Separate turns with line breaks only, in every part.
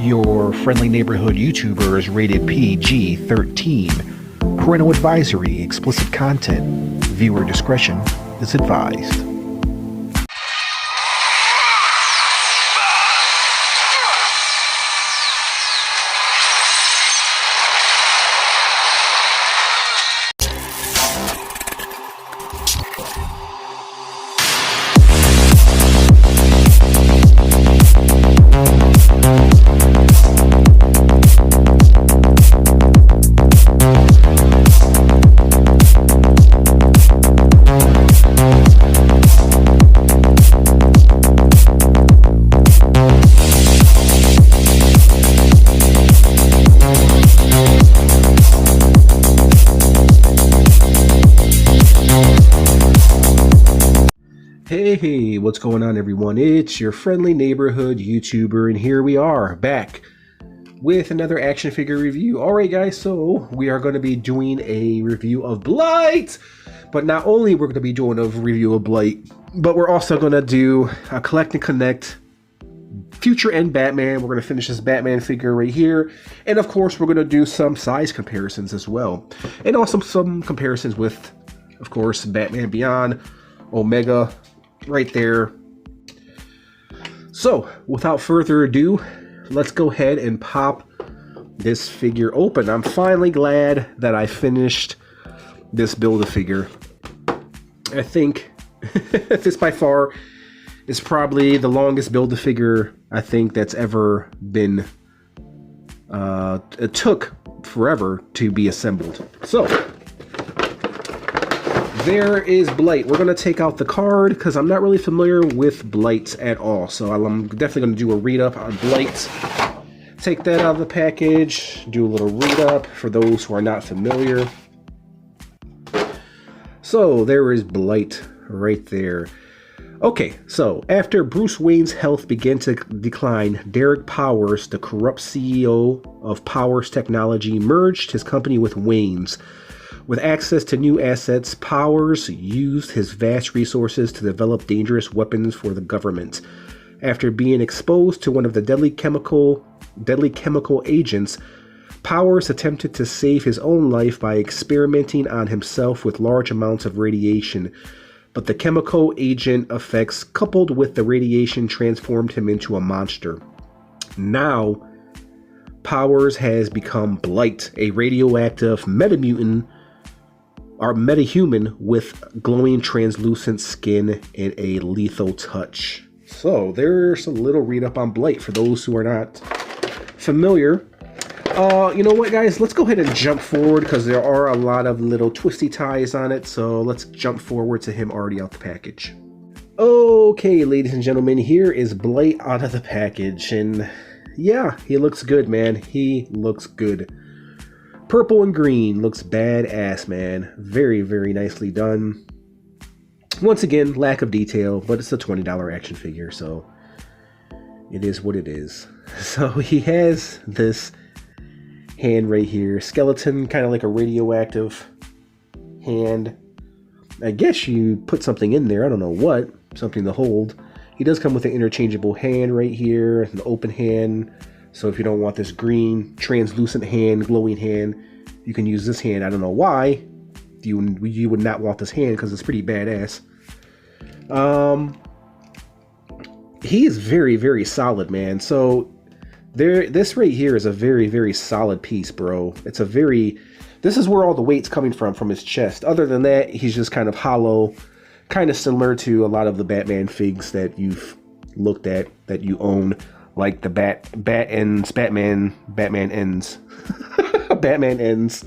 Your friendly neighborhood YouTuber is rated PG-13. Parental advisory, explicit content. Viewer discretion is advised. Hey, what's going on, everyone? It's your friendly neighborhood YouTuber, and here we are back with another action figure review. Alright guys, so we are going to be doing a review of Blight, but not only we're going to be doing a review of Blight, but we're also going to do a collect and connect Future End Batman. We're going to finish this Batman figure right here, and of course we're going to do some size comparisons as well, and also some comparisons with, of course, Batman Beyond, Omega, right there. So without further ado, let's go ahead and pop this figure open. I'm finally glad that I finished this Build-A-Figure. I think this by far is probably the longest Build-A-Figure I think that's ever been it took forever to be assembled. So there is Blight. We're going to take out the card because I'm not really familiar with Blight at all. So I'm definitely going to do a read-up on Blight. Take that out of the package, do a little read-up for those who are not familiar. So there is Blight right there. Okay, so after Bruce Wayne's health began to decline, Derek Powers, the corrupt CEO of Powers Technology, merged his company with Wayne's. With access to new assets, Powers used his vast resources to develop dangerous weapons for the government. After being exposed to one of the deadly chemical agents, Powers attempted to save his own life by experimenting on himself with large amounts of radiation. But the chemical agent effects coupled with the radiation transformed him into a monster. Now, Powers has become Blight, a radioactive metamutant or metahuman with glowing translucent skin and a lethal touch. So there's a little read up on Blight for those who are not familiar. You know what, guys? Let's go ahead and jump forward because there are a lot of little twisty ties on it. So let's jump forward to him already out the package. Okay, ladies and gentlemen, here is Blight out of the package. And yeah, he looks good, man. He looks good. Purple and green looks badass, man. Very, very nicely done. Once again, lack of detail, but it's a $20 action figure, so it is what it is. So he has this hand right here. Skeleton, kind of like a radioactive hand. I guess you put something in there. I don't know what. Something to hold. He does come with an interchangeable hand right here. An open hand. So if you don't want this green, translucent hand, glowing hand, you can use this hand. I don't know why you would not want this hand because it's pretty badass. He is very, very solid, man. So this right here is a very, very solid piece, bro. It's a very... This is where all the weight's coming from his chest. Other than that, he's just kind of hollow, kind of similar to a lot of the Batman figs that you've looked at, that you own. Like the Batman ends. Batman ends.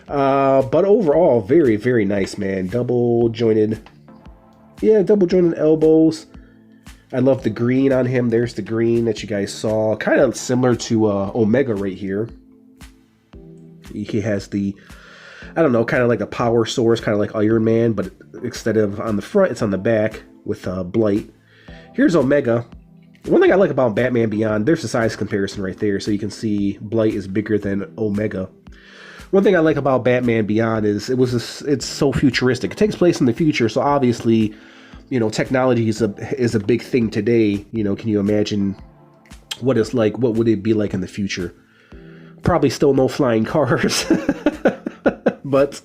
But overall, very, very nice, man. Double jointed elbows. I love the green on him. There's the green that you guys saw. Kind of similar to Omega right here. He has the, I don't know, kind of like a power source, kind of like Iron Man, but instead of on the front, it's on the back with Blight. Here's Omega. One thing I like about Batman Beyond, there's a size comparison right there, so you can see Blight is bigger than Omega. One thing I like about Batman Beyond is it's so futuristic. It takes place in the future, so obviously, you know, technology is a big thing today. You know, can you imagine what it's like, what would it be like in the future. Probably still no flying cars. But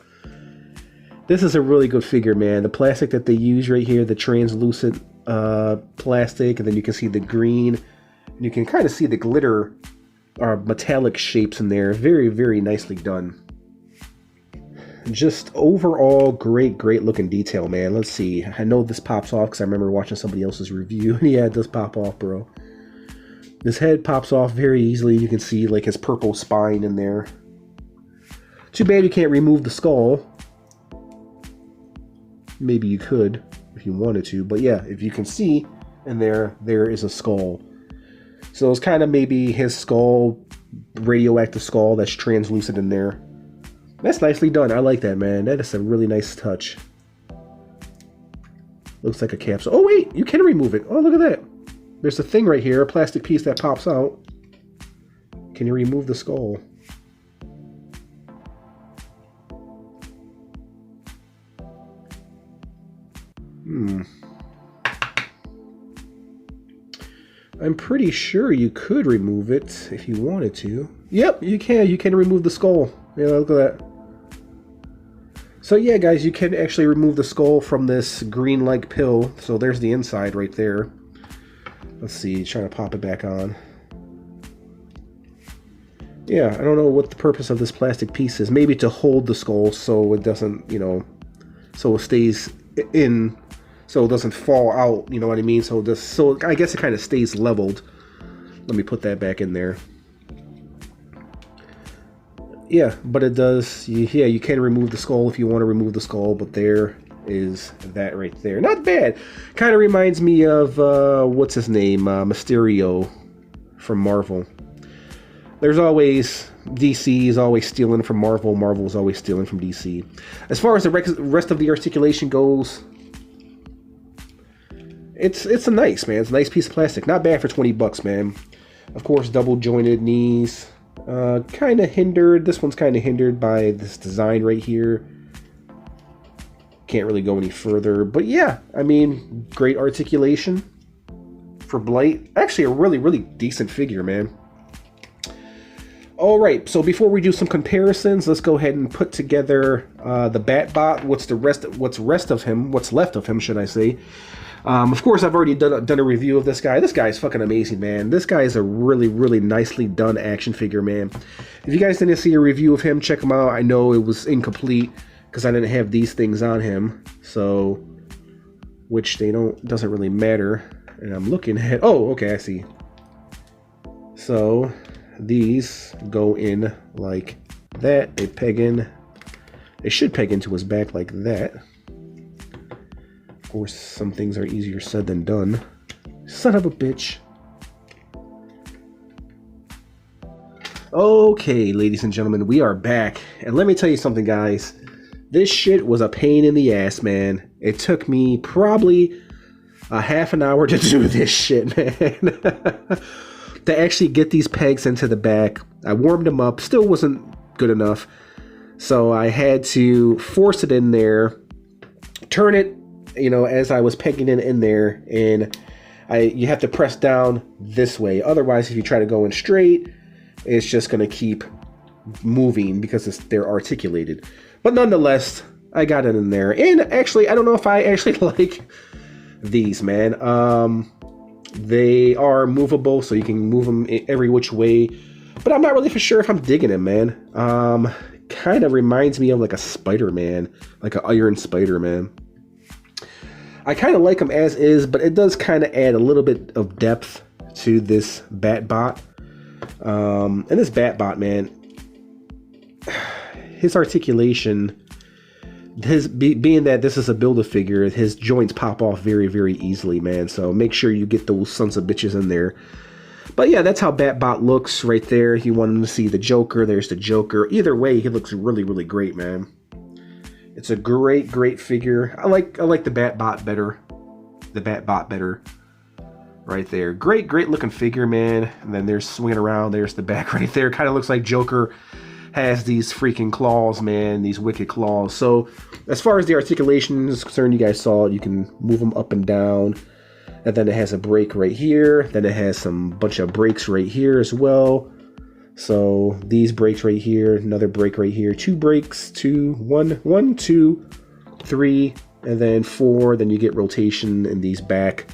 this is a really good figure, man. The plastic that they use right here, the translucent plastic, and then you can see the green. And you can kind of see the glitter or metallic shapes in there. Very, very nicely done. Just overall great looking detail, man. Let's see. I know this pops off because I remember watching somebody else's review. Yeah, it does pop off, bro. This head pops off very easily. You can see like his purple spine in there. Too bad you can't remove the skull. Maybe you could if you wanted to, but yeah, if you can see in there, there is a skull. So it's kind of maybe his skull, radioactive skull that's translucent in there. That's nicely done. I like that, man. That is a really nice touch. Looks like a capsule. Oh wait, you can remove it. Oh, look at that. There's a thing right here, a plastic piece that pops out. Can you remove the skull? I'm pretty sure you could remove it if you wanted to. Yep, you can. You can remove the skull. Yeah, look at that. So yeah, guys, you can actually remove the skull from this green-like pill. So there's the inside right there. Let's see, trying to pop it back on. Yeah, I don't know what the purpose of this plastic piece is. Maybe to hold the skull so it doesn't, you know, so it stays in, so it doesn't fall out, you know what I mean? So this, so I guess it kind of stays leveled. Let me put that back in there. Yeah, but it does, yeah, you can remove the skull if you want to remove the skull, but there is that right there. Not bad. Kind of reminds me of, what's his name? Mysterio from Marvel. There's always, DC is always stealing from Marvel. Marvel is always stealing from DC. As far as the rest of the articulation goes, it's a nice, man. It's a nice piece of plastic. Not bad for 20 bucks, man. Of course, double jointed knees. Kind of hindered. This one's kind of hindered by this design right here. Can't really go any further. But yeah, I mean, great articulation for Blight. Actually, a really decent figure, man. All right, so before we do some comparisons, let's go ahead and put together the Batbot. What's left of him, should I say? Of course, I've already done a review of this guy. This guy is fucking amazing, man. This guy is a really nicely done action figure, man. If you guys didn't see a review of him, check him out. I know it was incomplete because I didn't have these things on him, so which doesn't really matter. And I'm looking at, oh, okay, I see. So these go in like that. They peg in. They should peg into his back like that. Of course, some things are easier said than done. Son of a bitch. Okay, ladies and gentlemen, we are back. And let me tell you something, guys. This shit was a pain in the ass, man. It took me probably a half an hour to do this shit, man. To actually get these pegs into the back. I warmed them up. Still wasn't good enough. So I had to force it in there. Turn it, you know, as I was pegging it in there, and you have to press down this way. Otherwise, if you try to go in straight, it's just going to keep moving because they're articulated. But nonetheless, I got it in there. And actually, I don't know if I actually like these, man. They are movable, so you can move them every which way. But I'm not really for sure if I'm digging them, man. Kind of reminds me of like a Spider-Man, like an Iron Spider-Man. I kind of like them as is, but it does kind of add a little bit of depth to this Batbot. And this Batbot, man, his articulation, being that this is a Build-A-Figure, his joints pop off very easily, man. So make sure you get those sons of bitches in there. But yeah, that's how Batbot looks right there. You want him to see the Joker. There's the Joker. Either way, he looks really great, man. It's a great figure. I like the Batbot better. The Batbot better. Right there. Great looking figure, man. And then there's swinging around. There's the back right there. Kind of looks like Joker has these freaking claws, man. These wicked claws. So as far as the articulation is concerned, you guys saw it. You can move them up and down. And then it has a break right here. Then it has some bunch of breaks right here as well. So these breaks right here, another break right here, 2 breaks, 2, 1, 2, 3, and then 4. Then you get rotation in these back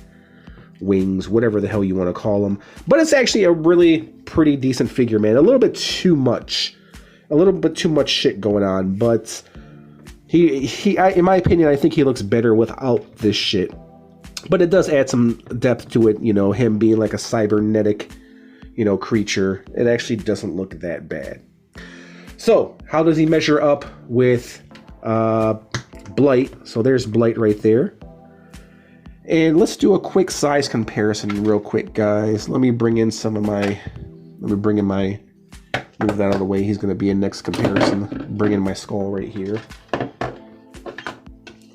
wings, whatever the hell you want to call them. But it's actually a really pretty decent figure, man. A little bit too much shit going on, but in my opinion, I think he looks better without this shit. But it does add some depth to it, you know, him being like a cybernetic, you know, creature. It actually doesn't look that bad. So, how does he measure up with Blight? So there's Blight right there. And let's do a quick size comparison real quick, guys. Let me bring in move that out of the way. He's going to be in next comparison. Bring in my skull right here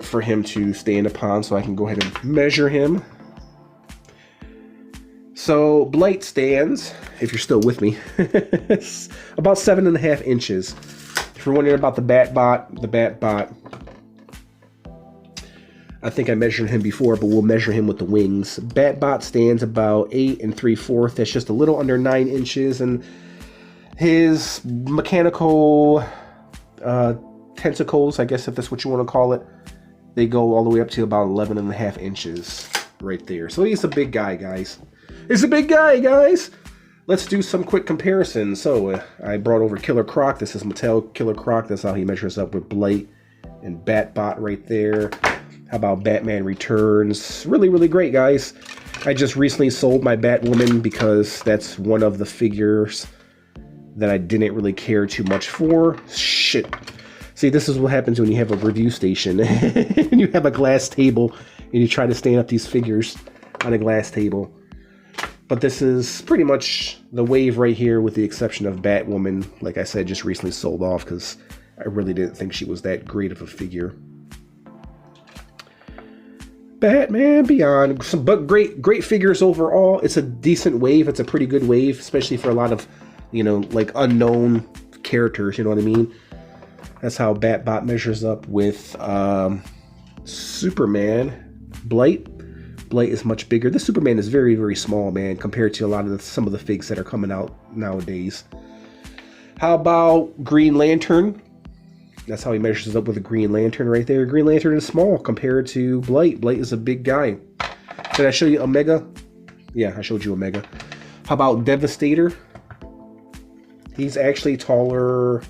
for him to stand upon so I can go ahead and measure him. So Blight stands, if you're still with me, about 7.5 inches. If you're wondering about the Batbot, I think I measured him before, but we'll measure him with the wings. Batbot stands about 8 3/4. That's just a little under 9 inches, and his mechanical tentacles, I guess if that's what you want to call it, they go all the way up to about 11.5 inches right there. So he's a big guy, guys. He's a big guy, guys. Let's do some quick comparisons. So I brought over Killer Croc. This is Mattel Killer Croc. That's how he measures up with Blight and Batbot right there. How about Batman Returns? Really, really great, guys. I just recently sold my Batwoman because that's one of the figures that I didn't really care too much for. Shit. See, this is what happens when you have a review station and you have a glass table and you try to stand up these figures on a glass table. But this is pretty much the wave right here, with the exception of Batwoman. Like I said, just recently sold off because I really didn't think she was that great of a figure. Batman Beyond, but great figures overall. It's a decent wave. It's a pretty good wave, especially for a lot of, you know, like unknown characters. You know what I mean? That's how Batbot measures up with Superman. Blight is much bigger. This Superman is very, very small, man, compared to a lot of some of the figs that are coming out nowadays. How about Green Lantern? That's how he measures up with a Green Lantern right there. Green Lantern is small compared to Blight. Blight is a big guy. Did I show you Omega? Yeah, I showed you Omega. How about Devastator? He's actually taller.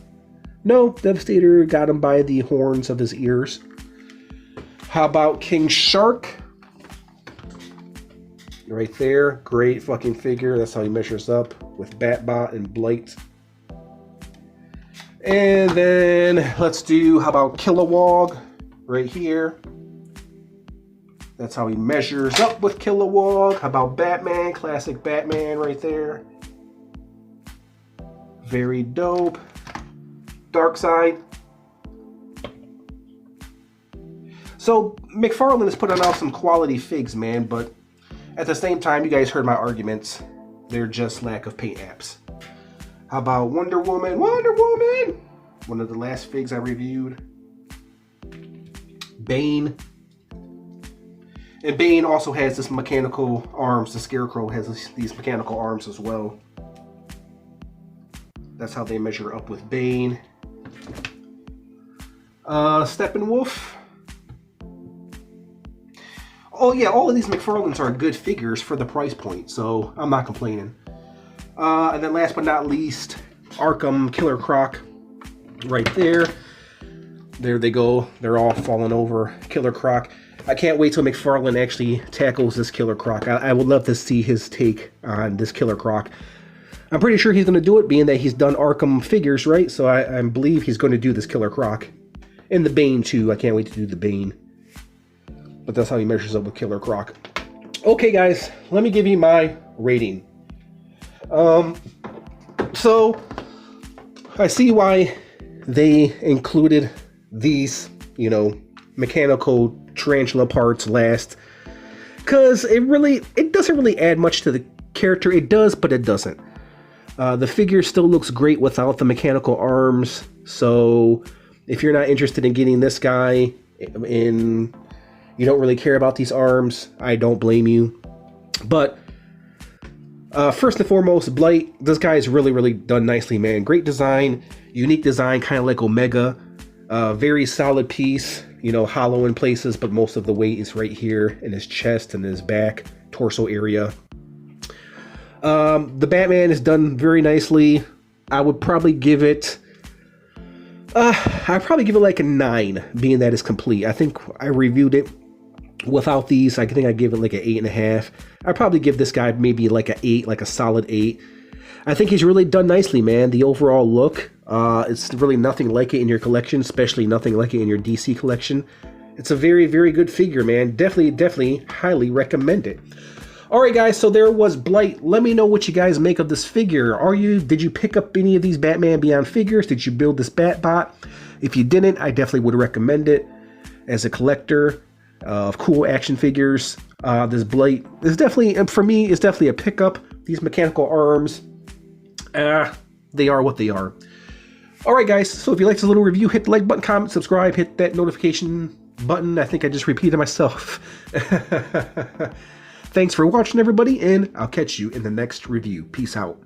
No, Devastator got him by the horns of his ears. How about King Shark? Right there. Great fucking figure. That's how he measures up with Batbot and Blight. And then let's do, how about Kilowog right here? That's how he measures up with Kilowog. How about Batman? Classic Batman right there. Very dope. Darkseid. So McFarlane is putting out some quality figs, man, but at the same time, you guys heard my arguments. They're just lack of paint apps. How about Wonder Woman? Wonder Woman! One of the last figs I reviewed. Bane. And Bane also has this mechanical arms. The Scarecrow has these mechanical arms as well. That's how they measure up with Bane. Steppenwolf. Oh yeah, all of these McFarlanes are good figures for the price point, so I'm not complaining. And then last but not least, Arkham Killer Croc. Right there. There they go. They're all falling over. Killer Croc. I can't wait till McFarlane actually tackles this Killer Croc. I would love to see his take on this Killer Croc. I'm pretty sure he's going to do it, being that he's done Arkham figures, right? So I believe he's going to do this Killer Croc. And the Bane, too. I can't wait to do the Bane. But that's how he measures up with Killer Croc. Okay, guys. Let me give you my rating. So, I see why they included these, you know, mechanical tarantula parts last. Because it doesn't really add much to the character. It does, but it doesn't. The figure still looks great without the mechanical arms. So if you're not interested in getting this guy in you don't really care about these arms. I don't blame you. But first and foremost, Blight, this guy is really, really done nicely, man. Great design, unique design, kind of like Omega. Very solid piece, you know, hollow in places, but most of the weight is right here in his chest and his back, torso area. The Batman is done very nicely. I would probably give it... I'd probably give it like a 9, being that it's complete. I think I reviewed it without these. I think I give it like an 8.5. I'd probably give this guy maybe like an 8, like a solid 8. I think he's really done nicely, man. The overall look, it's really nothing like it in your collection, especially nothing like it in your DC collection. It's a very, very good figure, man. Definitely highly recommend it. Alright guys, so there was Blight. Let me know what you guys make of this figure. Did you pick up any of these Batman Beyond figures? Did you build this Batbot? If you didn't, I definitely would recommend it as a collector of cool action figures. This Blight is definitely, for me, is definitely a pickup. These mechanical arms, they are what they are. Alright guys, so if you liked this little review, hit the like button, comment, subscribe, hit that notification button. I think I just repeated myself. Thanks for watching, everybody, and I'll catch you in the next review. Peace out.